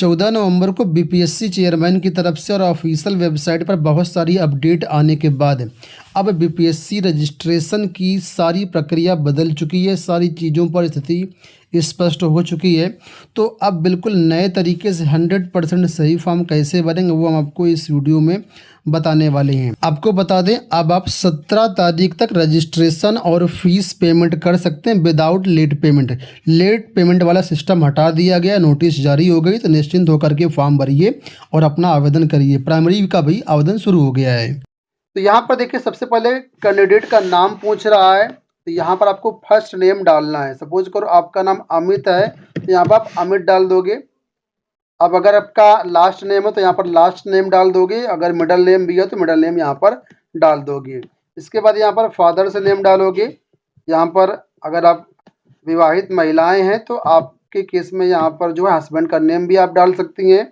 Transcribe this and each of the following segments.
14 नवंबर को BPSC chairman की तरफ से और ऑफिशियल वेबसाइट पर बहुत सारी अपडेट आने के बाद अब बीपीएससी रजिस्ट्रेशन की सारी प्रक्रिया बदल चुकी है, सारी चीज़ों पर स्थिति स्पष्ट हो चुकी है। तो अब बिल्कुल नए तरीके से 100% सही फॉर्म कैसे भरेंगे वो हम आपको इस वीडियो में बताने वाले हैं। आपको बता दें, अब आप 17 तारीख तक रजिस्ट्रेशन और फीस पेमेंट कर सकते हैं without late payment. Late payment वाला सिस्टम हटा दिया गया, नोटिस जारी हो गई, तो निश्चिंत होकर के फॉर्म भरिए और अपना आवेदन करिए। प्राइमरी का भी आवेदन शुरू हो गया है। तो यहाँ पर देखिए, सबसे पहले कैंडिडेट का नाम पूछ रहा है, तो यहाँ पर आपको फर्स्ट नेम डालना है। सपोज करो आपका नाम अमित है, तो यहाँ पर आप अमित डाल दोगे। अब अगर आपका लास्ट नेम है तो यहाँ पर लास्ट नेम डाल दोगे, अगर मिडल नेम भी है तो मिडल नेम यहाँ पर डाल दोगे। इसके बाद यहाँ पर फादर से नेम डालोगे। यहाँ पर अगर आप विवाहित महिलाएं हैं तो आपके केस में यहाँ पर जो है हस्बैंड का नेम भी आप डाल सकती हैं,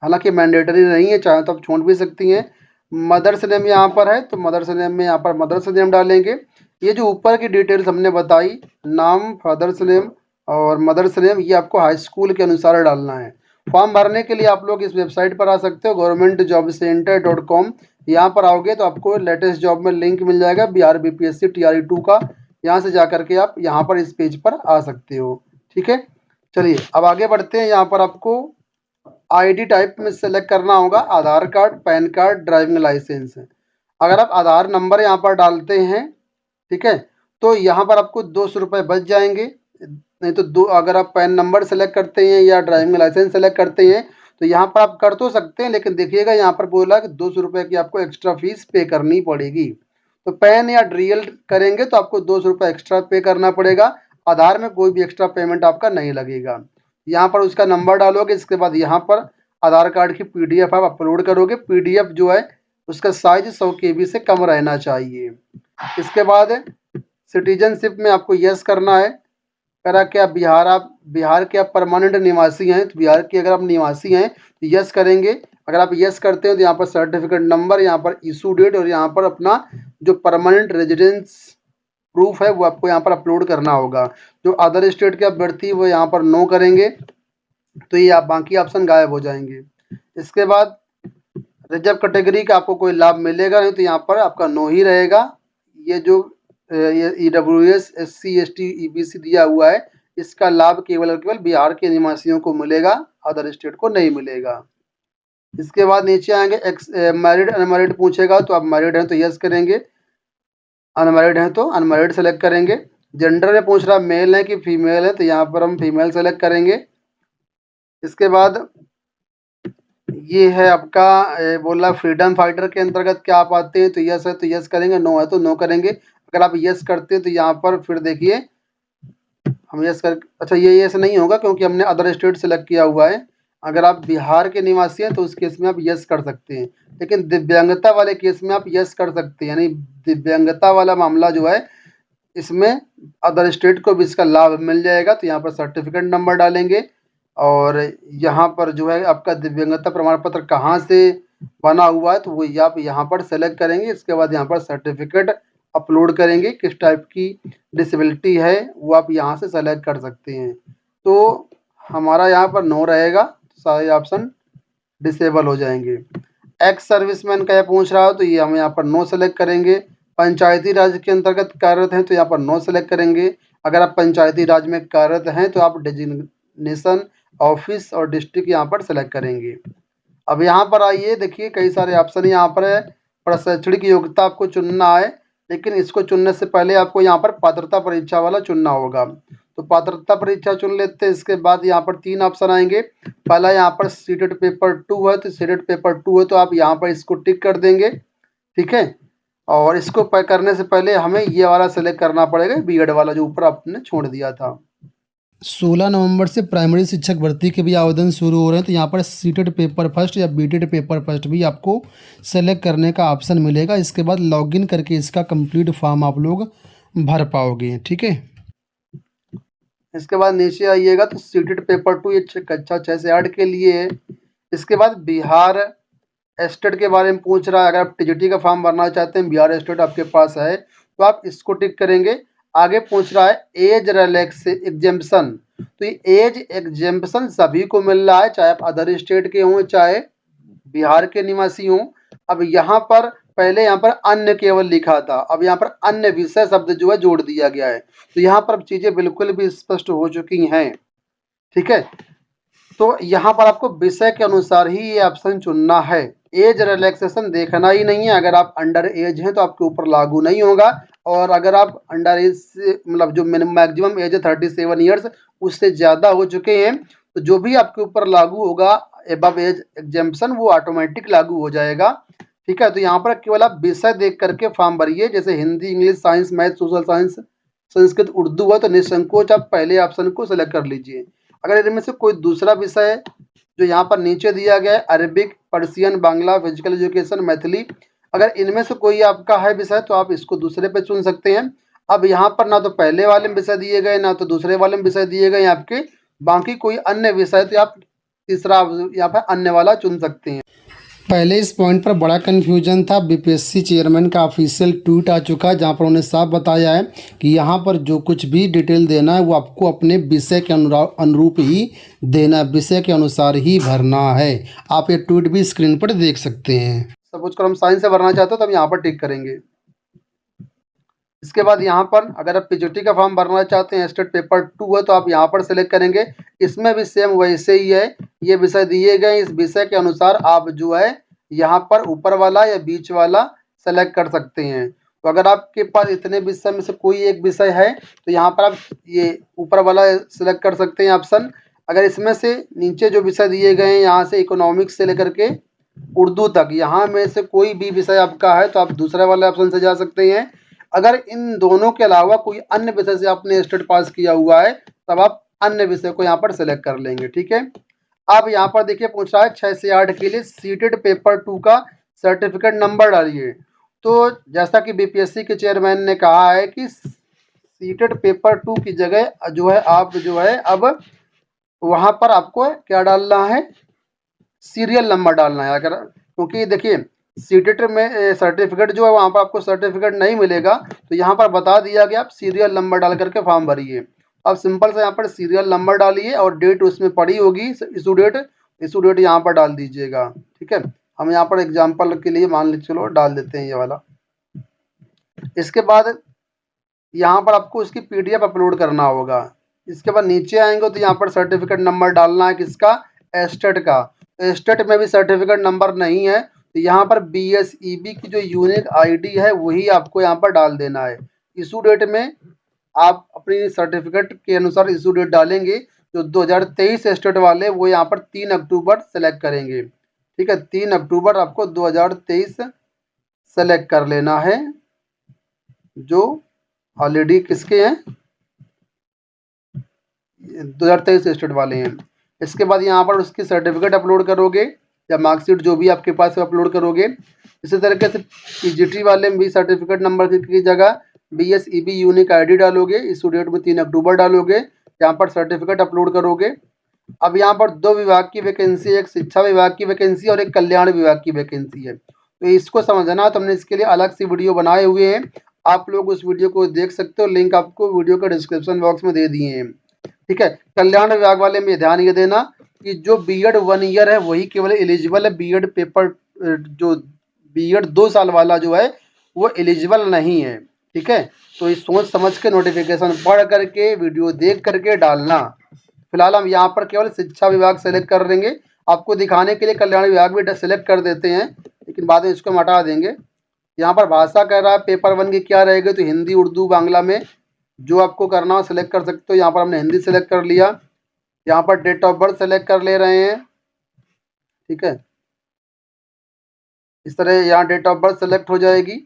हालांकि मैंडेटरी नहीं है, चाहे तो आप छोड़ भी सकती हैं। मदर से नेम यहाँ पर है तो मदर से नेम में यहाँ पर मदर से नेम डालेंगे। ये जो ऊपर की डिटेल्स हमने बताई, नाम, फादर से नेम और मदर से नेम, ये आपको हाई स्कूल के अनुसार डालना है। फॉर्म भरने के लिए आप लोग इस वेबसाइट पर आ सकते हो, governmentjobcenter.com। यहाँ पर आओगे तो आपको लेटेस्ट जॉब में लिंक मिल जाएगा बिहार बीपीएससी TRE 2 का। यहाँ से जा करके आप यहाँ पर इस पेज पर आ सकते हो। ठीक है, चलिए अब आगे बढ़ते हैं। यहाँ पर आपको आईडी टाइप में सेलेक्ट करना होगा, Aadhaar card, PAN card, driving licence है। अगर आप आधार नंबर यहाँ पर डालते हैं, ठीक है, तो यहाँ पर आपको 200 रुपये बच जाएंगे। नहीं तो अगर आप पैन नंबर सेलेक्ट करते हैं या ड्राइविंग लाइसेंस सेलेक्ट करते हैं तो यहाँ पर आप कर तो सकते हैं, लेकिन देखिएगा यहाँ पर बोला कि 200 रुपये की आपको एक्स्ट्रा फीस पे करनी पड़ेगी। तो पैन या डीएल करेंगे तो आपको 200 रुपये एक्स्ट्रा पे करना पड़ेगा। आधार में कोई भी एक्स्ट्रा पेमेंट आपका नहीं लगेगा। यहाँ पर उसका नंबर डालोगे, इसके बाद यहाँ पर आधार कार्ड की PDF आप अपलोड करोगे। PDF जो है उसका साइज 100 KB से कम रहना चाहिए। इसके बाद सिटीजनशिप में आपको यस करना है। करा कि आप बिहार के आप परमानेंट निवासी हैं, तो बिहार के अगर आप निवासी हैं तो यस करेंगे। अगर आप यस करते हैं तो यहाँ पर सर्टिफिकेट नंबर, यहाँ पर इशू डेट और यहाँ पर अपना जो परमानेंट रेजिडेंस प्रूफ है वो आपको यहाँ पर अपलोड करना होगा। जो अदर स्टेट के अभ्यर्थी वो यहाँ पर नो करेंगे तो ये आप बाकी ऑप्शन गायब हो जाएंगे। इसके बाद रिजर्व कैटेगरी का आपको कोई लाभ मिलेगा नहीं, तो यहाँ पर आपका नो ही रहेगा। ये जो ये EWS SC ST EBC दिया हुआ है, इसका लाभ केवल और केवल बिहार के निवासियों को मिलेगा, अदर स्टेट को नहीं मिलेगा। इसके बाद नीचे आएंगे, मैरिड अनमैरिड पूछेगा, तो आप मैरिड हैं तो यस करेंगे, अनमैरिड हैं तो अनमैरिड सेलेक्ट करेंगे। जेंडर में पूछ रहा मेल है कि फीमेल है, तो यहाँ पर हम फीमेल सेलेक्ट करेंगे। इसके बाद ये है आपका बोला फ्रीडम फाइटर के अंतर्गत क्या आप आते हैं, तो यस है तो यस करेंगे, नो है तो नो करेंगे। अगर आप यस करते हैं तो यहाँ पर फिर देखिए हम यस कर, अच्छा ये यस नहीं होगा क्योंकि हमने अदर स्टेट सेलेक्ट किया हुआ है। अगर आप बिहार के निवासी हैं तो उस केस में आप यस कर सकते हैं, लेकिन दिव्यांगता वाले केस में आप यस कर सकते हैं। यानी दिव्यांगता वाला मामला जो है इसमें अदर स्टेट को भी इसका लाभ मिल जाएगा। तो यहाँ पर सर्टिफिकेट नंबर डालेंगे और यहाँ पर जो है आपका दिव्यांगता प्रमाण पत्र कहाँ से बना हुआ है तो वो आप यहाँ पर सेलेक्ट करेंगे। इसके बाद यहाँ पर सर्टिफिकेट अपलोड करेंगे, किस टाइप की डिसेबिलिटी है वो आप यहाँ से सेलेक्ट कर सकते हैं। तो हमारा यहाँ पर नो रहेगा, सारे ऑप्शन डिसेबल हो जाएंगे। एक्स सर्विसमैन का पूछ रहा हो तो ये हम यहाँ पर नो सेलेक्ट करेंगे। पंचायती राज के अंतर्गत कार्यरत हैं तो यहाँ पर नो सेलेक्ट करेंगे। अगर आप पंचायती राज में कार्यरत हैं तो आप डेजिग्नेशन ऑफिस और डिस्ट्रिक्ट यहाँ पर सेलेक्ट करेंगे। अब यहाँ पर आइए, देखिए कई सारे ऑप्शन यहाँ पर है। प्रशैक्षणिक योग्यता आपको चुनना है, लेकिन इसको चुनने से पहले आपको यहाँ पर पात्रता परीक्षा वाला चुनना होगा। तो पात्रता परीक्षा चुन लेते हैं। इसके बाद यहाँ पर 3 ऑप्शन आएंगे। पहला यहाँ पर सीटेट पेपर 2 है, तो सीटेट पेपर 2 है तो आप यहाँ पर इसको टिक कर देंगे। ठीक है, और इसको करने से पहले हमें ये वाला सेलेक्ट करना पड़ेगा, बीएड वाला जो ऊपर आपने छोड़ दिया था। 16 नवंबर से प्राइमरी शिक्षक भर्ती के भी आवेदन शुरू हो रहे हैं, तो यहाँ पर सीटेट पेपर फर्स्ट या बीटेड पेपर फर्स्ट भी आपको सेलेक्ट करने का ऑप्शन मिलेगा। इसके बाद लॉगिन करके इसका कंप्लीट फॉर्म आप लोग भर पाओगे। ठीक है, इसके बाद नीचे आइएगा तो सीटेट पेपर 2 ये कक्षा 6 से 8 के लिए है। इसके बाद बिहार स्टेट के बारे में पूछ रहा है। अगर आप टीजीटी का फॉर्म भरना चाहते हैं, बिहार स्टेट आपके पास है तो आप इसको टिक करेंगे। आगे पूछ रहा है एज रिलैक्स एग्जेम्पशन, तो ये एज एग्जेम्पशन सभी को मिल रहा है, चाहे आप अदर स्टेट के हों चाहे बिहार के निवासी हों। अब यहाँ पर पहले यहाँ पर अन्य केवल लिखा था, अब यहाँ पर अन्य विषय शब्द जो है जोड़ दिया गया है। तो यहाँ पर चीजें बिल्कुल भी स्पष्ट हो चुकी हैं। ठीक है, तो यहाँ पर आपको विषय के अनुसार ही ये ऑप्शन चुनना है। एज रिलैक्सेशन देखना ही नहीं है, अगर आप अंडर एज हैं तो आपके ऊपर लागू नहीं होगा, और अगर आप अंडर एज से मतलब जो मैक्सिमम एज है 37 ईयर्स उससे ज़्यादा हो चुके हैं तो जो भी आपके ऊपर लागू होगा एबव एज एग्जेम्पशन वो ऑटोमेटिक लागू हो जाएगा। ठीक है, तो यहाँ पर केवल आप विषय देख करके फॉर्म भरिए, जैसे Hindi, English, science, math, social science, Sanskrit, Urdu है तो निसंकोच आप पहले ऑप्शन को सेलेक्ट कर लीजिए। अगर इनमें से कोई दूसरा विषय जो यहाँ पर नीचे दिया गया है, Arabic, Persian, Bangla, physical education, Maithili, अगर इनमें से कोई आपका है विषय तो आप इसको दूसरे पे चुन सकते हैं। अब यहाँ पर ना तो पहले वाले में विषय दिए गए ना तो दूसरे वाले में विषय दिए गए आपके, बाकी कोई अन्य विषय तो आप तीसरा यहाँ पर अन्य वाला चुन सकते हैं। पहले इस पॉइंट पर बड़ा कन्फ्यूजन था। बीपीएससी चेयरमैन का ऑफिशियल ट्वीट आ चुका है जहां पर उन्होंने साफ बताया है कि यहां पर जो कुछ भी डिटेल देना है वो आपको अपने विषय के अनुरूप ही देना है, विषय के अनुसार ही भरना है। आप ये ट्वीट भी स्क्रीन पर देख सकते हैं। सपोज कर हम साइंस से भरना चाहते हो तो हम यहाँ पर टिक करेंगे। इसके बाद यहाँ पर अगर आप पीजीटी का फॉर्म भरना चाहते हैं, स्टेट पेपर 2 है तो आप यहाँ पर सेलेक्ट करेंगे। इसमें भी सेम वैसे ही है, ये विषय दिए गए, इस विषय के अनुसार आप जो है यहाँ पर ऊपर वाला या बीच वाला सेलेक्ट कर सकते हैं। तो अगर आपके पास इतने विषय में से कोई एक विषय है तो यहाँ पर आप ये ऊपर वाला सेलेक्ट कर सकते हैं ऑप्शन। अगर इसमें से नीचे जो विषय दिए गए हैं यहाँ से इकोनॉमिक्स से लेकर के उर्दू तक, यहाँ में से कोई भी विषय आपका है तो आप दूसरे वाले ऑप्शन से जा सकते हैं। अगर इन दोनों के अलावा कोई अन्य विषय से आपने स्टेट पास किया हुआ है तब आप अन्य विषय को यहाँ पर सेलेक्ट कर लेंगे। ठीक है, अब यहाँ पर देखिए पूछ रहा है 6 से 8 के लिए सीटेड पेपर 2 का सर्टिफिकेट नंबर डालिए। तो जैसा कि बीपीएससी के चेयरमैन ने कहा है कि सीटेड पेपर 2 की जगह जो है आप जो है अब वहाँ पर आपको क्या डालना है, सीरियल नंबर डालना है। अगर क्योंकि देखिए सीटेट में सर्टिफिकेट जो है वहाँ पर आपको सर्टिफिकेट नहीं मिलेगा तो यहाँ पर बता दिया गया आप सीरियल नंबर डाल करके फॉर्म भरिए। अब सिंपल से यहाँ पर सीरियल नंबर डालिए और डेट उसमें पड़ी होगी इशू डेट यहाँ पर डाल दीजिएगा। ठीक है, हम यहाँ पर एग्जाम्पल के लिए मान लीजिए चलो डाल देते हैं ये वाला। इसके बाद यहाँ पर आपको इसकी पीडीएफ अपलोड करना होगा। इसके बाद नीचे आएंगे तो यहाँ पर सर्टिफिकेट नंबर डालना है किसका, एस्टेट का। एस्टेट में भी सर्टिफिकेट नंबर नहीं है तो यहाँ पर बीएसईबी की जो यूनिक आईडी है वही आपको यहाँ पर डाल देना है। इशू डेट में आप अपनी सर्टिफिकेट के अनुसार इशू डेट डालेंगे। जो 2023 एस्टेट वाले वो यहाँ पर 3 अक्टूबर सेलेक्ट करेंगे। ठीक है, 3 अक्टूबर आपको 2023 सेलेक्ट कर लेना है, जो ऑलरेडी किसके हैं 2023 एस्टेट वाले हैं। इसके बाद यहाँ पर उसकी सर्टिफिकेट अपलोड करोगे या मार्कशीट जो भी आपके पास है अपलोड करोगे। इसी तरीके से पीजीटी वाले में भी सर्टिफिकेट नंबर की जगह बीएसईबी यूनिक आईडी डालोगे, इशू डेट में 3 अक्टूबर डालोगे, यहाँ पर सर्टिफिकेट अपलोड करोगे। अब यहाँ पर 2 विभाग की वैकेंसी, एक शिक्षा विभाग की वैकेंसी और एक कल्याण विभाग की वैकेंसी है। तो इसको समझना तो हमने इसके लिए अलग से वीडियो बनाए हुए हैं, आप लोग उस वीडियो को देख सकते हो, लिंक आपको वीडियो के डिस्क्रिप्शन बॉक्स में दे दिए हैं। ठीक है, कल्याण विभाग वाले में ध्यान ये देना कि जो बीएड 1 ईयर है वही केवल एलिजिबल है, बीएड पेपर जो बीएड 2 साल वाला जो है वो एलिजिबल नहीं है। ठीक है, तो इस सोच समझ के नोटिफिकेशन पढ़ करके वीडियो देख करके डालना। फिलहाल हम यहाँ पर केवल शिक्षा विभाग सेलेक्ट कर देंगे, आपको दिखाने के लिए कल्याण विभाग भी सेलेक्ट कर देते हैं लेकिन बाद में इसको हम हटा देंगे। यहाँ पर भाषा कह रहा है पेपर 1 की क्या रहेगी, तो हिंदी, उर्दू, बांग्ला में जो आपको करना हो सेलेक्ट कर सकते हो। यहाँ पर हमने हिंदी सेलेक्ट कर लिया। यहाँ पर डेट ऑफ बर्थ सेलेक्ट कर ले रहे हैं। ठीक है, इस तरह यहाँ डेट ऑफ बर्थ सेलेक्ट हो जाएगी।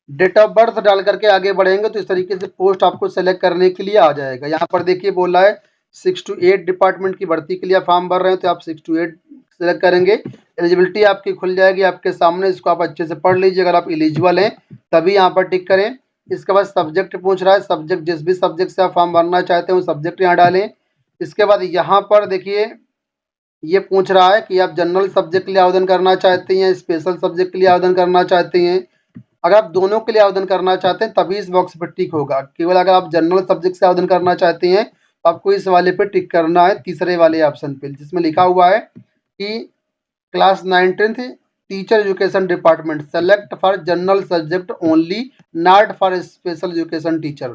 डेट ऑफ बर्थ डाल करके आगे बढ़ेंगे तो इस तरीके से पोस्ट आपको सेलेक्ट करने के लिए आ जाएगा। यहाँ पर देखिए बोला है 6 to 8 डिपार्टमेंट की भर्ती के लिए फॉर्म भर रहे हैं तो आप 6 to 8 सेलेक्ट करेंगे। एलिजिबिलिटी आपकी खुल जाएगी आपके सामने, इसको आप अच्छे से पढ़ लीजिए। अगर आप एलिजिबल हैं तभी यहाँ पर टिक करें। इसके बाद सब्जेक्ट पूछ रहा है, सब्जेक्ट जिस भी सब्जेक्ट से आप फॉर्म भरना चाहते हैं वो सब्जेक्ट यहाँ डालें। इसके बाद यहाँ पर देखिए ये पूछ रहा है कि आप जनरल सब्जेक्ट के लिए आवेदन करना चाहते हैं, स्पेशल सब्जेक्ट के लिए आवेदन करना चाहते हैं। अगर आप दोनों के लिए आवेदन करना चाहते हैं तभी इस बॉक्स पर टिक होगा। केवल अगर आप जनरल सब्जेक्ट से आवेदन करना चाहते हैं आपको इस वाले पे टिक करना है, तीसरे वाले ऑप्शन पे, जिसमें लिखा हुआ है कि class 9th teacher education department select for general subject only, not for special education teacher.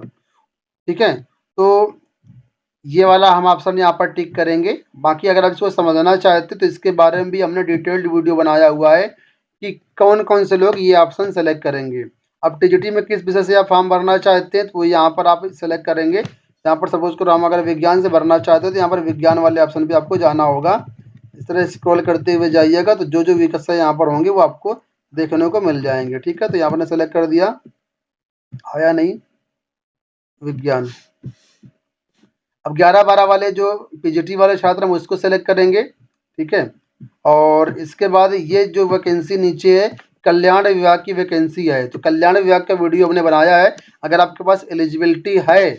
ठीक है, तो ये वाला हम ऑप्शन यहाँ पर टिक करेंगे। बाकी अगर आप इसको समझना चाहते तो इसके बारे में भी हमने डिटेल्ड वीडियो बनाया हुआ है कि कौन कौन से लोग ये ऑप्शन सेलेक्ट करेंगे। अब टीजीटी में किस विषय से आप फॉर्म भरना चाहते हैं तो यहाँ पर आप सेलेक्ट करेंगे। यहाँ पर सपोज करो हम अगर विज्ञान से भरना चाहते हैं तो यहाँ पर विज्ञान वाले ऑप्शन पे आपको जाना होगा। इस तरह स्क्रॉल करते हुए जाइएगा तो जो जो विषय यहाँ पर होंगे वो आपको देखने को मिल जाएंगे। ठीक है, तो यहाँ पर सेलेक्ट कर दिया, आया नहीं विज्ञान। अब 11-12 वाले जो पीजीटी वाले छात्र हैं उसको सेलेक्ट करेंगे। ठीक है, और इसके बाद ये जो वैकेंसी नीचे है कल्याण विभाग की वैकेंसी है, तो कल्याण विभाग का वीडियो हमने बनाया है। अगर आपके पास एलिजिबिलिटी है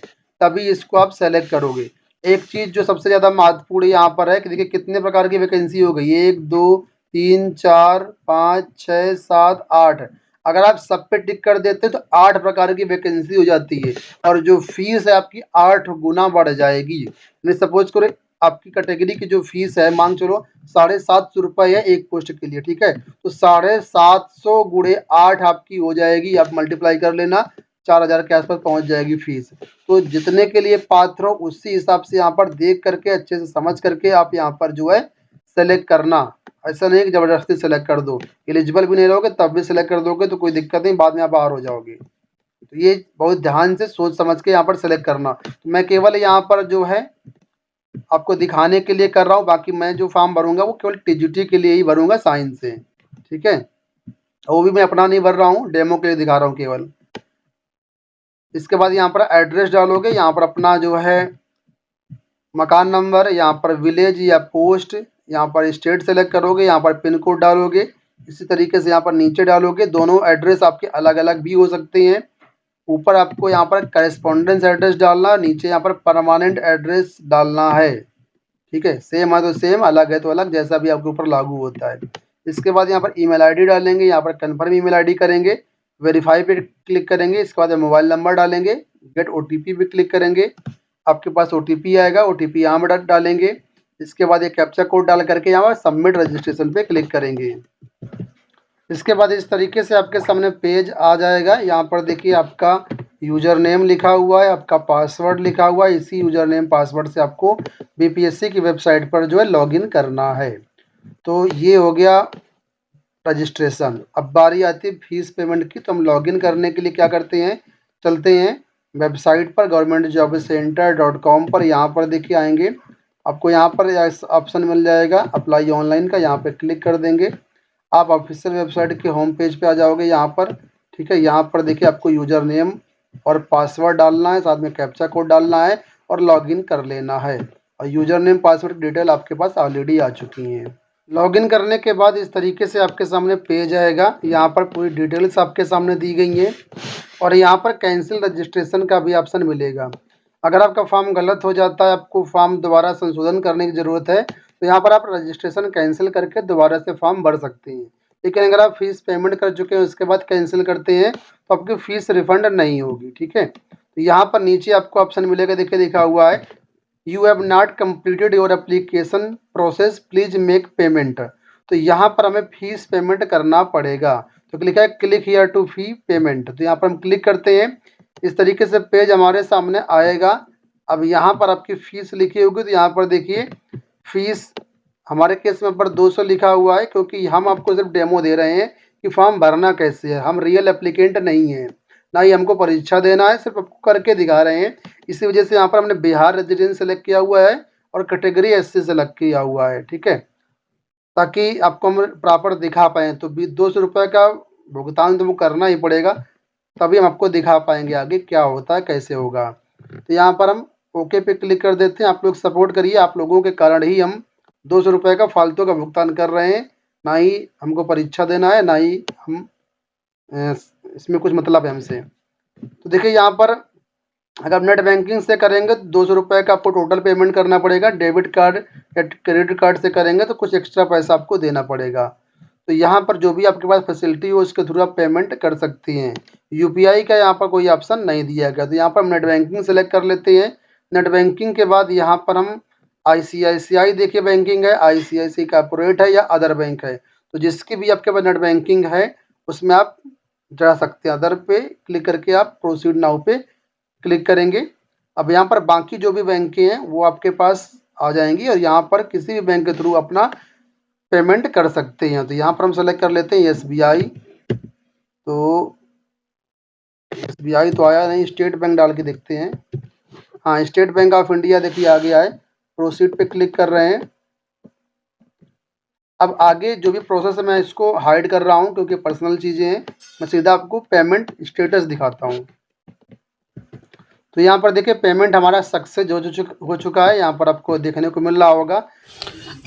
तभी इसको आप सेलेक्ट करोगे। एक चीज़ जो सबसे ज़्यादा महत्वपूर्ण यहाँ पर है कि देखिए कितने प्रकार की वैकेंसी हो गई, 1 2 3 4 5 6 7 8। अगर आप सब पे टिक कर देते हैं तो 8 प्रकार की वैकेंसी हो जाती है और जो फीस है आपकी 8 गुना बढ़ जाएगी। सपोज करो आपकी कैटेगरी की जो फीस है मान चलो 750 रुपये है एक पोस्ट के लिए। ठीक है, तो 750 गुणे 8 आपकी हो जाएगी, आप मल्टीप्लाई कर लेना, 4000 के आसपास पहुंच जाएगी फीस। तो जितने के लिए पात्र हो उसी हिसाब से यहाँ पर देख करके अच्छे से समझ करके आप यहाँ पर जो है सेलेक्ट करना। ऐसा नहीं कि जबरदस्ती सेलेक्ट कर दो, एलिजिबल भी नहीं रहोगे तब भी सेलेक्ट कर दोगे तो कोई दिक्कत नहीं, बाद में आप बाहर हो जाओगे। तो ये बहुत ध्यान से सोच समझ के यहाँ पर सेलेक्ट करना। तो मैं केवल यहाँ पर जो है आपको दिखाने के लिए कर रहा हूँ, बाकी मैं जो फॉर्म भरूंगा वो केवल टीजीटी के लिए ही भरूंगा साइंस से। ठीक है, वो भी मैं अपना नहीं भर रहा हूँ, डेमो के लिए दिखा रहा हूँ केवल। इसके बाद यहाँ पर एड्रेस डालोगे, यहाँ पर अपना जो है मकान नंबर, यहाँ पर विलेज या पोस्ट, यहाँ पर स्टेट सेलेक्ट करोगे, यहाँ पर पिन कोड डालोगे। इसी तरीके से यहाँ पर नीचे डालोगे, दोनों एड्रेस आपके अलग अलग भी हो सकते हैं। ऊपर आपको यहाँ पर करेस्पॉन्डेंस एड्रेस डालना, नीचे यहाँ पर परमानेंट एड्रेस डालना है। ठीक है, सेम है तो सेम, अलग है तो अलग, जैसा भी आपके ऊपर लागू होता है। इसके बाद यहाँ पर ईमेल आईडी डालेंगे, यहाँ पर कन्फर्म ईमेल आईडी करेंगे, वेरीफाई पे क्लिक करेंगे। इसके बाद मोबाइल नंबर डालेंगे, गेट ओटीपी पे क्लिक करेंगे, आपके पास ओटीपी आएगा, ओटीपी यहाँ पर डालेंगे। इसके बाद ये कैप्चा कोड डाल करके यहाँ पर सबमिट रजिस्ट्रेशन पे क्लिक करेंगे। इसके बाद इस तरीके से आपके सामने पेज आ जाएगा। यहाँ पर देखिए आपका यूज़र नेम लिखा हुआ है, आपका पासवर्ड लिखा हुआ है। इसी यूज़र नेम पासवर्ड से आपको बीपीएससी की वेबसाइट पर जो है लॉगिन करना है। तो ये हो गया रजिस्ट्रेशन। अब बारी आती है फीस पेमेंट की। तो हम लॉगिन करने के लिए क्या करते हैं, चलते हैं वेबसाइट पर governmentjobcenter.com पर। यहाँ पर देखिए आएंगे, आपको यहाँ पर ऑप्शन मिल जाएगा अप्लाई ऑनलाइन का, यहाँ पर क्लिक कर देंगे। आप ऑफिशियल वेबसाइट के होम पेज पे आ जाओगे यहाँ पर। ठीक है, यहाँ पर देखिए आपको यूज़र नेम और पासवर्ड डालना है, साथ में कैप्चा कोड डालना है और लॉगिन कर लेना है। और यूज़र नेम पासवर्ड की डिटेल आपके पास ऑलरेडी आ चुकी हैं। लॉगिन करने के बाद इस तरीके से आपके सामने पेज आएगा। यहाँ पर पूरी डिटेल्स आपके सामने दी गई हैं और यहाँ पर कैंसिल रजिस्ट्रेशन का भी ऑप्शन मिलेगा। अगर आपका फॉर्म गलत हो जाता है, आपको फॉर्म दोबारा संशोधन करने की ज़रूरत है, तो यहाँ पर आप रजिस्ट्रेशन कैंसिल करके दोबारा से फॉर्म भर सकते हैं। लेकिन अगर आप फीस पेमेंट कर चुके हैं उसके बाद कैंसिल करते हैं तो आपकी फ़ीस रिफंड नहीं होगी। ठीक है, तो यहाँ पर नीचे आपको ऑप्शन मिलेगा, देखिए लिखा हुआ है you have not completed your application process, please make payment. तो यहाँ पर हमें फीस पेमेंट करना पड़ेगा, तो लिखा है click here to fee payment. तो यहाँ पर हम क्लिक करते हैं, इस तरीके से पेज हमारे सामने आएगा। अब यहाँ पर आपकी फ़ीस लिखी होगी, तो यहाँ पर देखिए फ़ीस हमारे केस में पर 200 लिखा हुआ है, क्योंकि हम आपको सिर्फ डेमो दे रहे हैं कि फॉर्म भरना कैसे है। हम रियल एप्लीकेंट नहीं है, ना ही हमको परीक्षा देना है, सिर्फ आपको करके दिखा रहे हैं। इसी वजह से यहाँ पर हमने बिहार रेजिडेंस सेलेक्ट किया हुआ है और कैटेगरी एससी सेलेक्ट किया हुआ है। ठीक है, ताकि आपको हम प्रॉपर दिखा पाएँ। तो 200 रुपये का भुगतान तो वो करना ही पड़ेगा, तभी हम आपको दिखा पाएंगे आगे क्या होता है कैसे होगा। तो यहाँ पर हम ओके पे क्लिक कर देते हैं। आप लोग सपोर्ट करिए, आप लोगों के कारण ही हम 200 रुपये का फालतू का भुगतान कर रहे हैं। ना ही हमको परीक्षा देना है, ना ही हम इसमें कुछ मतलब है हमसे। तो देखिए यहाँ पर अगर नेट बैंकिंग से करेंगे तो 200 रुपये का आपको टोटल पेमेंट करना पड़ेगा। डेबिट कार्ड या क्रेडिट कार्ड से करेंगे तो कुछ एक्स्ट्रा पैसा आपको देना पड़ेगा। तो यहाँ पर जो भी आपके पास फैसिलिटी हो उसके थ्रू आप पेमेंट कर सकती हैं। यूपीआई का यहाँ पर कोई ऑप्शन नहीं दिया गया, तो यहाँ पर हम नेट बैंकिंग सेलेक्ट कर लेते हैं। नेट बैंकिंग के बाद यहाँ पर हम ICICI देखिए बैंकिंग है, ICICI कॉर्पोरेट है या अदर बैंक है, तो जिसकी भी आपके पास नेट बैंकिंग है उसमें आप जा सकते हैं। अदर पे क्लिक करके आप प्रोसीड नाउ पे क्लिक करेंगे। अब यहाँ पर बाकी जो भी बैंकें हैं वो आपके पास आ जाएंगी और यहाँ पर किसी भी बैंक के थ्रू अपना पेमेंट कर सकते हैं। तो यहाँ पर हम सेलेक्ट कर लेते हैं SBI। तो SBI तो आया नहीं, स्टेट बैंक डाल के देखते हैं। हाँ, स्टेट बैंक ऑफ इंडिया देखिए आ गया है। प्रोसीड पे क्लिक कर रहे हैं। अब आगे जो भी प्रोसेस है मैं इसको हाइड कर रहा हूँ क्योंकि पर्सनल चीज़ें हैं। मैं सीधा आपको पेमेंट स्टेटस दिखाता हूँ। तो यहाँ पर देखिए पेमेंट हमारा सक्सेस हो चुका है, यहाँ पर आपको देखने को मिल रहा होगा।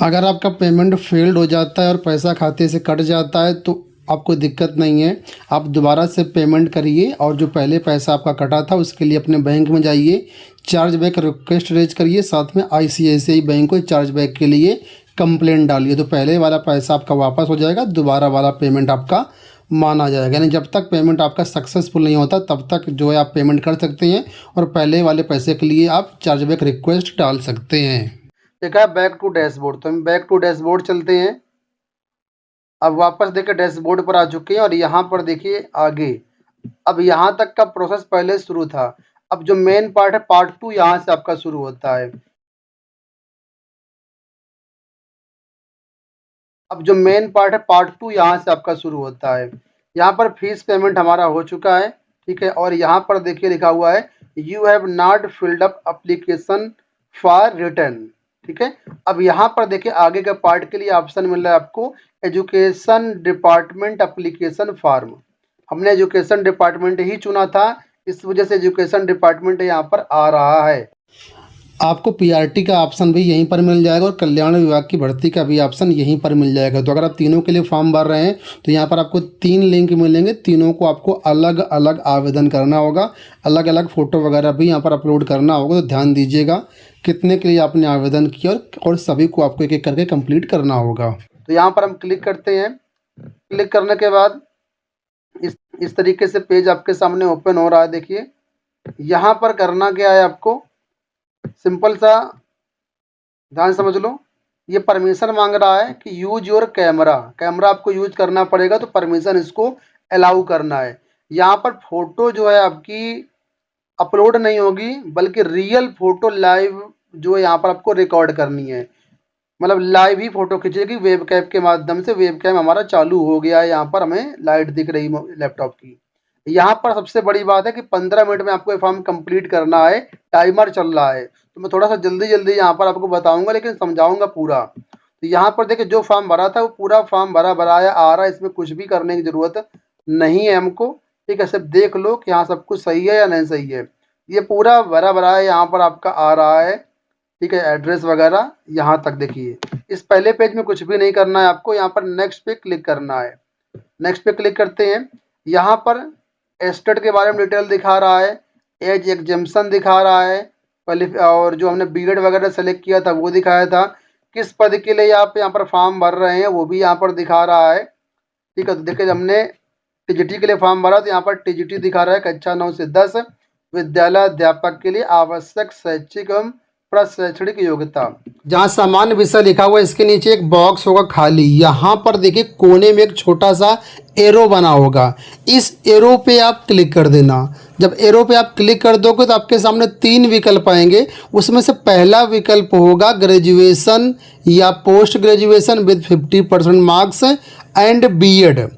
अगर आपका पेमेंट फेल्ड हो जाता है और पैसा खाते से कट जाता है तो आपको दिक्कत नहीं है, आप दोबारा से पेमेंट करिए और जो पहले पैसा आपका कटा था उसके लिए अपने बैंक में जाइए, चार्ज बैक रिक्वेस्ट रेज करिए, साथ में ICICI बैंक को चार्ज बैक के लिए कंप्लेंट डालिए। तो पहले वाला पैसा आपका वापस हो जाएगा, दोबारा वाला पेमेंट आपका माना जाएगा। यानी जब तक पेमेंट आपका सक्सेसफुल नहीं होता तब तक जो है आप पेमेंट कर सकते हैं और पहले वाले पैसे के लिए आप चार्ज बैक रिक्वेस्ट डाल सकते हैं। देखा है बैक टू डैशबोर्ड, तो हम बैक टू डैशबोर्ड चलते हैं। अब वापस देखिए डैशबोर्ड पर आ चुके हैं और यहाँ पर देखिए आगे, अब यहाँ तक का प्रोसेस पहले शुरू था। अब जो मेन पार्ट है पार्ट 2 यहाँ से आपका शुरू होता है। अब जो मेन पार्ट है पार्ट 2 यहाँ से आपका शुरू होता है। यहाँ पर फीस पेमेंट हमारा हो चुका है, ठीक है। और यहाँ पर देखिए लिखा हुआ है you have not filled up application for return, ठीक है। अब यहाँ पर देखिए आगे के पार्ट के लिए ऑप्शन मिल रहा है आपको एजुकेशन डिपार्टमेंट एप्लीकेशन फॉर्म। हमने एजुकेशन डिपार्टमेंट ही चुना था, इस वजह से एजुकेशन डिपार्टमेंट यहाँ पर आ रहा है। आपको PRT का ऑप्शन भी यहीं पर मिल जाएगा और कल्याण विभाग की भर्ती का भी ऑप्शन यहीं पर मिल जाएगा। तो अगर आप तीनों के लिए फॉर्म भर रहे हैं तो यहाँ पर आपको 3 लिंक मिलेंगे, तीनों को आपको अलग अलग आवेदन करना होगा, अलग अलग फ़ोटो वगैरह भी यहाँ पर अपलोड करना होगा। तो ध्यान दीजिएगा कितने के लिए आपने आवेदन किया और सभी को आपको एक एक करके कंप्लीट करना होगा। तो यहाँ पर हम क्लिक करते हैं। क्लिक करने के बाद इस तरीके से पेज आपके सामने ओपन हो रहा है। देखिए यहाँ पर करना क्या है, आपको सिंपल सा ध्यान समझ लो। ये परमिशन मांग रहा है कि यूज योर कैमरा आपको यूज करना पड़ेगा, तो परमिशन इसको अलाउ करना है। यहाँ पर फोटो जो है आपकी अपलोड नहीं होगी बल्कि रियल फोटो लाइव जो है यहाँ पर आपको रिकॉर्ड करनी है, मतलब लाइव ही फोटो खींचेगी वेब कैम के माध्यम से। वेब कैम हमारा चालू हो गया है, यहाँ पर हमें लाइट दिख रही लैपटॉप की। यहाँ पर सबसे बड़ी बात है कि 15 मिनट में आपको ये फॉर्म कंप्लीट करना है, टाइमर चल रहा है। तो मैं थोड़ा सा जल्दी जल्दी यहाँ पर आपको बताऊंगा लेकिन समझाऊंगा पूरा। तो यहाँ पर देखिए जो फॉर्म भरा था वो पूरा फॉर्म भरा आ रहा है, इसमें कुछ भी करने की ज़रूरत नहीं है हमको, ठीक है। सिर्फ देख लो कि हाँ सब कुछ सही है या नहीं सही है। ये पूरा भरा है यहाँ पर आपका आ रहा है, ठीक है। एड्रेस वगैरह यहाँ तक देखिए। इस पहले पेज में कुछ भी नहीं करना है आपको, यहाँ पर नेक्स्ट पे क्लिक करना है। नेक्स्ट पे क्लिक करते हैं। यहाँ पर एस्टेट के बारे में डिटेल दिखा रहा है, एज एग्जेम्पशन दिखा रहा है, और जो हमने बीएड वगैरह सेलेक्ट किया था वो दिखाया था। किस पद के लिए आप यहाँ पर फॉर्म भर रहे हैं वो भी यहाँ पर दिखा रहा है, ठीक है। तो देखिए हमने TGT के लिए फॉर्म भरा तो यहाँ पर TGT दिखा रहा है कक्षा 9 से 10 विद्यालय अध्यापक के लिए आवश्यक शैक्षिक एवं प्रशैक्षणिक योग्यता। जहाँ सामान्य विषय लिखा हुआ है इसके नीचे एक बॉक्स होगा खाली, यहाँ पर देखिए कोने में एक छोटा सा एरो बना होगा, इस एरो पे आप क्लिक कर देना। जब एरो पे आप क्लिक कर दोगे तो आपके सामने 3 विकल्प आएंगे, उसमें से पहला विकल्प होगा ग्रेजुएशन या post graduation with 50% marks and BEd,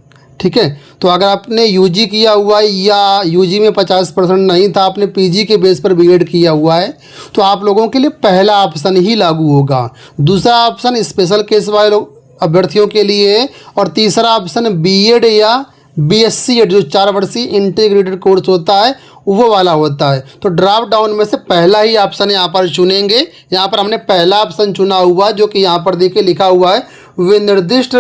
ठीक है। तो अगर आपने यूजी किया हुआ है या यूजी में 50% नहीं था, आपने पीजी के बेस पर बीएड किया हुआ है, तो आप लोगों के लिए पहला ऑप्शन ही लागू होगा। दूसरा ऑप्शन स्पेशल केस वाले अभ्यर्थियों के लिए है और तीसरा ऑप्शन बीएड या बीएससी जो 4 वर्षीय इंटीग्रेटेड कोर्स होता है वो वाला होता है। तो ड्रॉप डाउन में से पहला ही ऑप्शन यहाँ पर चुनेंगे। यहाँ पर हमने पहला ऑप्शन चुना हुआ जो कि यहाँ पर देखिए लिखा हुआ है वे निर्दिष्ट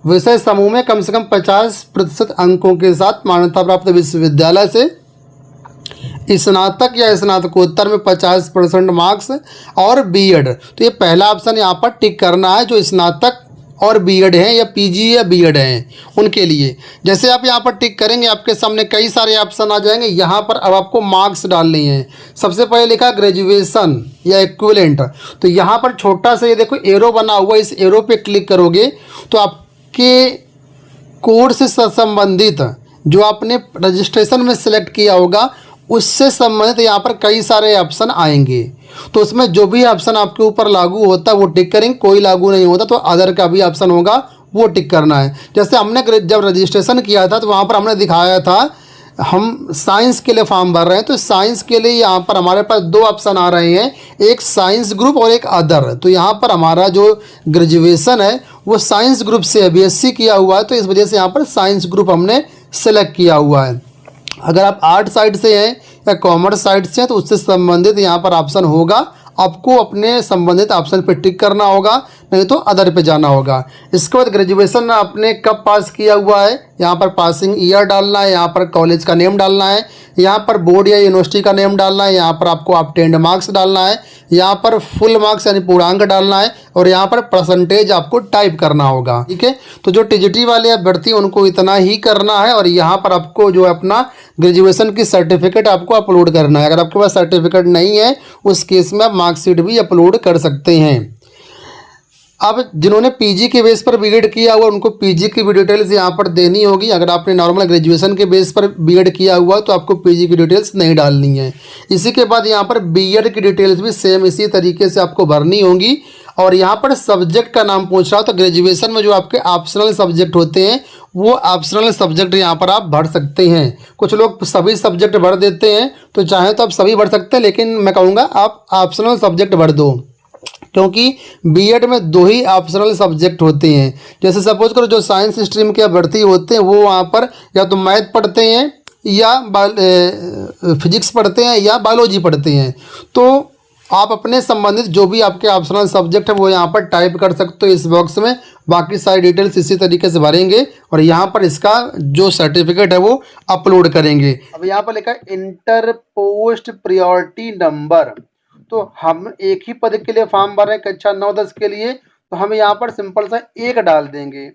विषय समूह में कम से कम 50% अंकों के साथ मान्यता प्राप्त विश्वविद्यालय से स्नातक या स्नातकोत्तर में 50% मार्क्स और बीएड। तो ये पहला ऑप्शन यहाँ पर टिक करना है जो स्नातक और बीएड हैं या पीजी या बीएड हैं उनके लिए। जैसे आप यहाँ पर टिक करेंगे आपके सामने कई सारे ऑप्शन आ जाएंगे। यहाँ पर अब आपको मार्क्स डालने हैं। सबसे पहले लिखा ग्रेजुएशन या इक्विवेलेंट, तो यहाँ पर छोटा सा ये देखो एरो बना हुआ, इस एरो पे क्लिक करोगे तो आपके कोर्स से संबंधित जो आपने रजिस्ट्रेशन में सेलेक्ट किया होगा उससे संबंधित यहाँ पर कई सारे ऑप्शन आएंगे। तो उसमें जो भी ऑप्शन आपके ऊपर लागू होता है वो टिक करेंगे, कोई लागू नहीं होता तो अदर का भी ऑप्शन होगा वो टिक करना है। जैसे हमने जब रजिस्ट्रेशन किया था तो वहाँ पर हमने दिखाया था हम साइंस के लिए फॉर्म भर रहे हैं, तो साइंस के लिए यहाँ पर हमारे पास दो ऑप्शन आ रहे हैं, एक साइंस ग्रुप और एक अदर। तो यहाँ पर हमारा जो ग्रेजुएशन है वो साइंस ग्रुप से है, बीएससी किया हुआ है, तो इस वजह से यहाँ पर साइंस ग्रुप हमने सेलेक्ट किया हुआ है। अगर आप आर्ट साइड से हैं या कॉमर्स साइड से हैं तो उससे संबंधित यहाँ पर ऑप्शन होगा, आपको अपने संबंधित ऑप्शन पर टिक करना होगा, नहीं तो अदर पे जाना होगा। इसके बाद ग्रेजुएशन आपने कब पास किया हुआ है यहाँ पर पासिंग ईयर डालना है, यहाँ पर कॉलेज का नेम डालना है, यहाँ पर बोर्ड या यूनिवर्सिटी का नेम डालना है, यहाँ पर आपको ऑब्टेन्ड मार्क्स डालना है, यहाँ पर फुल मार्क्स यानी पूर्णांक डालना है और यहाँ पर परसेंटेज आपको टाइप करना होगा। ठीक है, तो जो टीजीटी वाले अभ्यर्थी उनको इतना ही करना है और यहाँ पर आपको जो है अपना ग्रेजुएशन की सर्टिफिकेट आपको अपलोड करना है। अगर आपके पास सर्टिफिकेट नहीं है उस केस में आप मार्कशीट भी अपलोड कर सकते हैं। अब जिन्होंने पीजी के बेस पर बीएड किया हुआ उनको पीजी की भी डिटेल्स यहाँ पर देनी होगी। अगर आपने नॉर्मल ग्रेजुएशन के बेस पर बीएड किया हुआ तो आपको पीजी की डिटेल्स नहीं डालनी है। इसी के बाद यहाँ पर बीएड की डिटेल्स भी सेम इसी तरीके से आपको भरनी होंगी। और यहाँ पर सब्जेक्ट का नाम पूछ रहा हो तो ग्रेजुएशन में जो आपके ऑप्शनल सब्जेक्ट होते हैं वो ऑप्शनल सब्जेक्ट यहाँ पर आप भर सकते हैं। कुछ लोग सभी सब्जेक्ट भर देते हैं, तो चाहे तो आप सभी भर सकते हैं, लेकिन मैं कहूँगा आप ऑप्शनल सब्जेक्ट भर दो, क्योंकि बीएड में दो ही ऑप्शनल सब्जेक्ट होते हैं। जैसे सपोज करो जो साइंस स्ट्रीम के अभ्यर्थी होते हैं वो वहाँ पर या तो मैथ पढ़ते हैं या फिजिक्स पढ़ते हैं या बायोलॉजी पढ़ते हैं, तो आप अपने संबंधित जो भी आपके ऑप्शनल सब्जेक्ट है वो यहाँ पर टाइप कर सकते हो इस बॉक्स में। बाकी सारी डिटेल्स इसी तरीके से भरेंगे और यहाँ पर इसका जो सर्टिफिकेट है वो अपलोड करेंगे। अब यहाँ पर लिखा है इंटर पोस्ट प्रायोरिटी नंबर, तो हम एक ही पद के लिए फॉर्म भर रहे हैं कक्षा 9-10 के लिए, तो हम यहाँ पर सिंपल सा 1 डाल देंगे।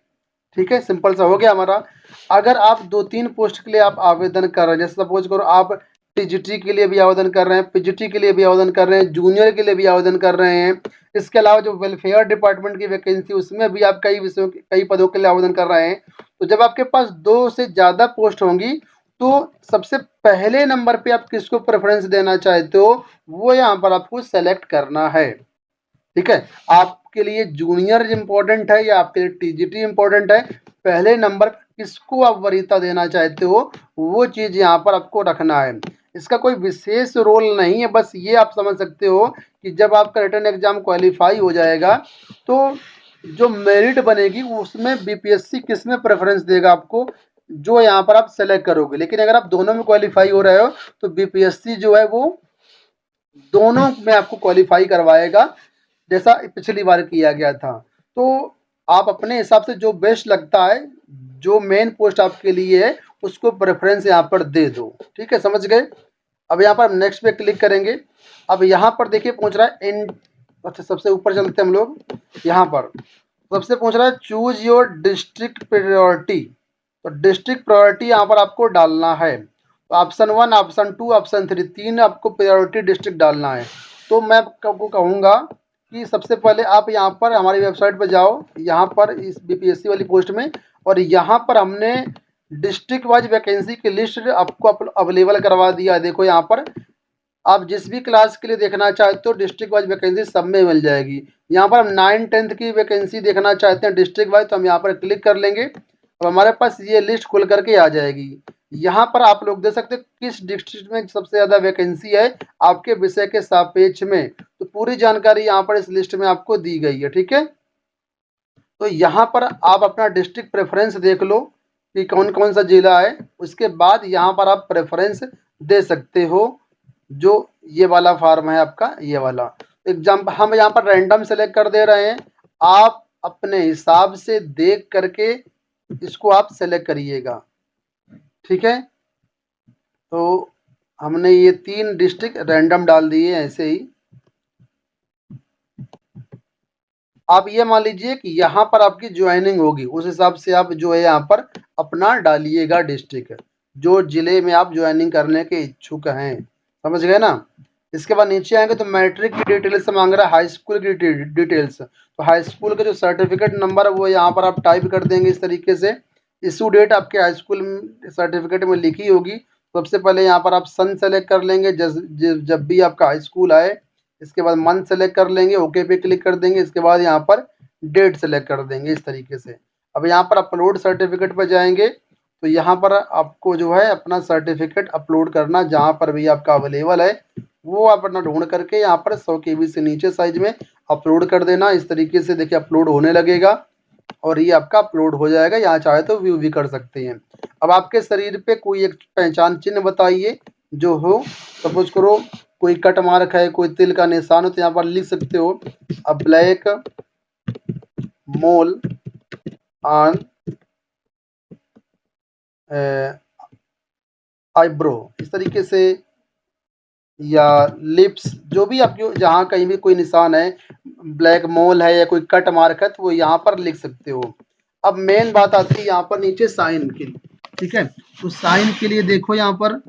ठीक है, सिंपल सा हो गया हमारा। अगर आप 2-3 पोस्ट के लिए आप आवेदन कर रहे हैं, जैसे सपोज करो आप टीजीटी के लिए भी आवेदन कर रहे हैं, पीजीटी के लिए भी आवेदन कर रहे हैं, जूनियर के लिए भी आवेदन कर रहे हैं, इसके अलावा जो वेलफेयर डिपार्टमेंट की वैकेंसी उसमें भी आप कई पदों के लिए आवेदन कर रहे हैं, तो जब आपके पास 2 से ज़्यादा पोस्ट होंगी तो सबसे पहले नंबर पे आप किसको प्रेफरेंस देना चाहते हो वो यहाँ पर आपको सेलेक्ट करना है। ठीक है, आपके लिए जूनियर इम्पोर्टेंट है या आपके लिए टीजीटी इम्पोर्टेंट है, पहले नंबर किसको आप वरीयता देना चाहते हो वो चीज़ यहाँ पर आपको रखना है। इसका कोई विशेष रोल नहीं है, बस ये आप समझ सकते हो कि जब आपका रिटन एग्जाम क्वालिफाई हो जाएगा तो जो मेरिट बनेगी उसमें बीपीएससी किस में प्रेफरेंस देगा आपको, जो यहाँ पर आप सेलेक्ट करोगे। लेकिन अगर आप दोनों में क्वालिफाई हो रहे हो तो बीपीएससी जो है वो दोनों में आपको क्वालिफाई करवाएगा जैसा पिछली बार किया गया था। तो आप अपने हिसाब से जो बेस्ट लगता है, जो मेन पोस्ट आपके लिए है उसको प्रेफरेंस यहाँ पर दे दो। ठीक है, समझ गए। अब यहाँ पर नेक्स्ट पे क्लिक करेंगे। अब यहाँ पर देखिए पूछ रहा है अच्छा सबसे ऊपर चलते हैं हम लोग। यहाँ पर सबसे पूछ रहा है चूज योर डिस्ट्रिक्ट प्रायोरिटी, तो डिस्ट्रिक्ट प्रायोरिटी यहाँ पर आपको डालना है। तो ऑप्शन 1, ऑप्शन 2, ऑप्शन 3, 3 आपको प्रायोरिटी डिस्ट्रिक्ट डालना है। तो मैं आपको कहूँगा कि सबसे पहले आप यहाँ पर हमारी वेबसाइट पर जाओ, यहाँ पर इस बीपीएससी वाली पोस्ट में, और यहाँ पर हमने डिस्ट्रिक्ट वाइज वैकेंसी की लिस्ट आपको अवेलेबल करवा दिया है। देखो यहाँ पर आप जिस भी क्लास के लिए देखना चाहते हो डिस्ट्रिक्ट वाइज वैकेंसी सब में मिल जाएगी। यहाँ पर हम 9-10 की वैकेंसी देखना चाहते हैं डिस्ट्रिक्ट वाइज, तो हम यहाँ पर क्लिक कर लेंगे। अब हमारे पास ये लिस्ट खुल करके आ जाएगी। यहाँ पर आप लोग देख सकते हैं किस डिस्ट्रिक्ट में सबसे ज़्यादा वैकेंसी है आपके विषय के सापेक्ष में, तो पूरी जानकारी यहाँ पर इस लिस्ट में आपको दी गई है। ठीक है, तो यहाँ पर आप अपना डिस्ट्रिक्ट प्रेफरेंस देख लो कि कौन कौन सा जिला है, उसके बाद यहाँ पर आप प्रेफरेंस दे सकते हो। जो ये वाला फॉर्म है आपका, ये वाला एग्जाम हम यहाँ पर रैंडम सेलेक्ट कर दे रहे हैं, आप अपने हिसाब से देख करके इसको आप सेलेक्ट करिएगा। ठीक है, तो हमने ये 3 डिस्ट्रिक्ट रैंडम डाल दिए ऐसे ही। आप ये मान लीजिए कि यहाँ पर आपकी ज्वाइनिंग होगी, उस हिसाब से आप जो है यहाँ पर अपना डालिएगा डिस्ट्रिक्ट, जो जिले में आप ज्वाइनिंग करने के इच्छुक हैं, समझ गए ना। इसके बाद नीचे आएंगे तो मैट्रिक की डिटेल्स मांग रहा है, हाई स्कूल की डिटेल्स, तो हाई स्कूल का जो सर्टिफिकेट नंबर है वो यहाँ पर आप टाइप कर देंगे इस तरीके से। इशू डेट आपके हाई स्कूल सर्टिफिकेट में लिखी होगी, सबसे पहले यहाँ पर आप सन सेलेक्ट कर लेंगे जब भी आपका हाई स्कूल आए। इसके बाद मंथ सेलेक्ट कर लेंगे, ओके पे क्लिक कर देंगे। इसके बाद यहाँ पर डेट सेलेक्ट कर देंगे इस तरीके से। अब यहाँ पर अपलोड सर्टिफिकेट पर जाएंगे तो यहाँ पर आपको जो है अपना सर्टिफिकेट अपलोड करना, जहाँ पर भी आपका अवेलेबल है वो आप अपना ढूंढ करके यहाँ पर 100 KB से नीचे साइज में अपलोड कर देना। इस तरीके से देखिए अपलोड होने लगेगा और ये आपका अपलोड हो जाएगा। यहाँ चाहे तो व्यू भी कर सकते हैं। अब आपके शरीर पे कोई एक पहचान चिन्ह बताइए जो हो, सपोज करो कोई कट मार्क है, कोई तिल का निशान हो, तो यहाँ पर लिख सकते हो अ ब्लैक मोल ऑन आईब्रो, इस तरीके से, या लिप्स, जो भी आपके जहाँ कहीं भी कोई निशान है, ब्लैक मोल है या कोई कट मार्क है, तो वो यहाँ पर लिख सकते हो। अब मेन बात आती है यहाँ पर नीचे साइन की, ठीक है। तो साइन के लिए देखो यहाँ पर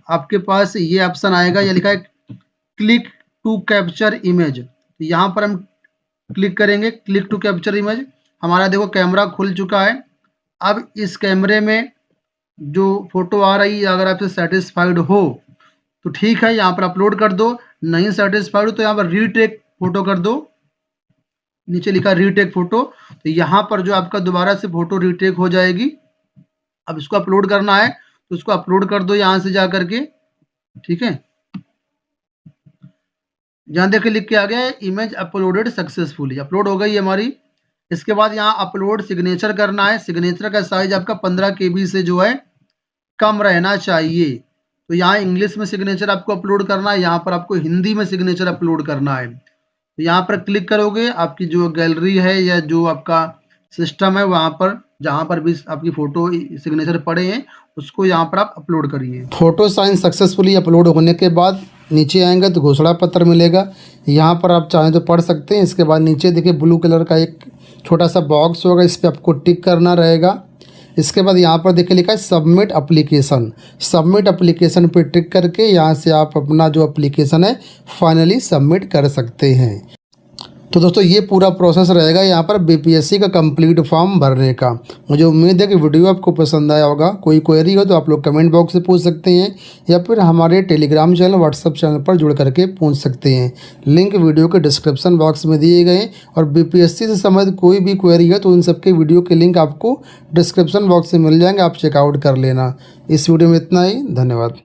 आपके पास ये ऑप्शन आएगा, ये लिखा है क्लिक टू कैप्चर इमेज। तो यहाँ पर हम क्लिक करेंगे, क्लिक टू कैप्चर इमेज। हमारा देखो कैमरा खुल चुका है। अब इस कैमरे में जो फोटो आ रही है, अगर आपसे सेटिस्फाइड हो तो ठीक है, यहाँ पर अपलोड कर दो। नहीं सेटिस्फाइड हो तो यहाँ पर रीटेक फोटो कर दो, नीचे लिखा रीटेक फोटो। तो यहाँ पर जो आपका दोबारा से फोटो रीटेक हो जाएगी। अब इसको अपलोड करना है तो उसको अपलोड कर दो यहाँ से जा करके, ठीक है। जहाँ देखिए लिख के आ गया है इमेज अपलोडेड सक्सेसफुली, अपलोड हो गई हमारी। इसके बाद यहाँ अपलोड सिग्नेचर करना है। सिग्नेचर का साइज आपका 15 KB से जो है कम रहना चाहिए। तो यहाँ इंग्लिश में सिग्नेचर आपको अपलोड करना है, यहाँ पर आपको हिंदी में सिग्नेचर अपलोड करना है। तो यहाँ पर क्लिक करोगे, आपकी जो गैलरी है या जो आपका सिस्टम है वहाँ पर जहाँ पर भी आपकी फ़ोटो सिग्नेचर पड़े हैं उसको यहाँ पर आप अपलोड करिए। फ़ोटो साइन सक्सेसफुली अपलोड होने के बाद नीचे आएंगे तो घोषणा पत्र मिलेगा, यहाँ पर आप चाहें तो पढ़ सकते हैं। इसके बाद नीचे देखिए ब्लू कलर का एक छोटा सा बॉक्स होगा, इस पर आपको टिक करना रहेगा। इसके बाद यहाँ पर देखिए लिखा है सबमिट एप्लीकेशन। सबमिट एप्लीकेशन पे टिक करके यहाँ से आप अपना जो एप्लीकेशन है फाइनली सबमिट कर सकते हैं। तो दोस्तों ये पूरा प्रोसेस रहेगा यहाँ पर बीपीएससी का कंप्लीट फॉर्म भरने का। मुझे उम्मीद है कि वीडियो आपको पसंद आया होगा। कोई क्वेरी हो तो आप लोग कमेंट बॉक्स से पूछ सकते हैं या फिर हमारे टेलीग्राम चैनल व्हाट्सएप चैनल पर जुड़ करके पूछ सकते हैं। लिंक वीडियो के डिस्क्रिप्शन बॉक्स में दिए गए। और बीपीएससी से संबंधित कोई भी क्वेरी है तो उन सबके वीडियो के लिंक आपको डिस्क्रिप्शन बॉक्स से मिल जाएंगे, आप चेकआउट कर लेना। इस वीडियो में इतना ही, धन्यवाद।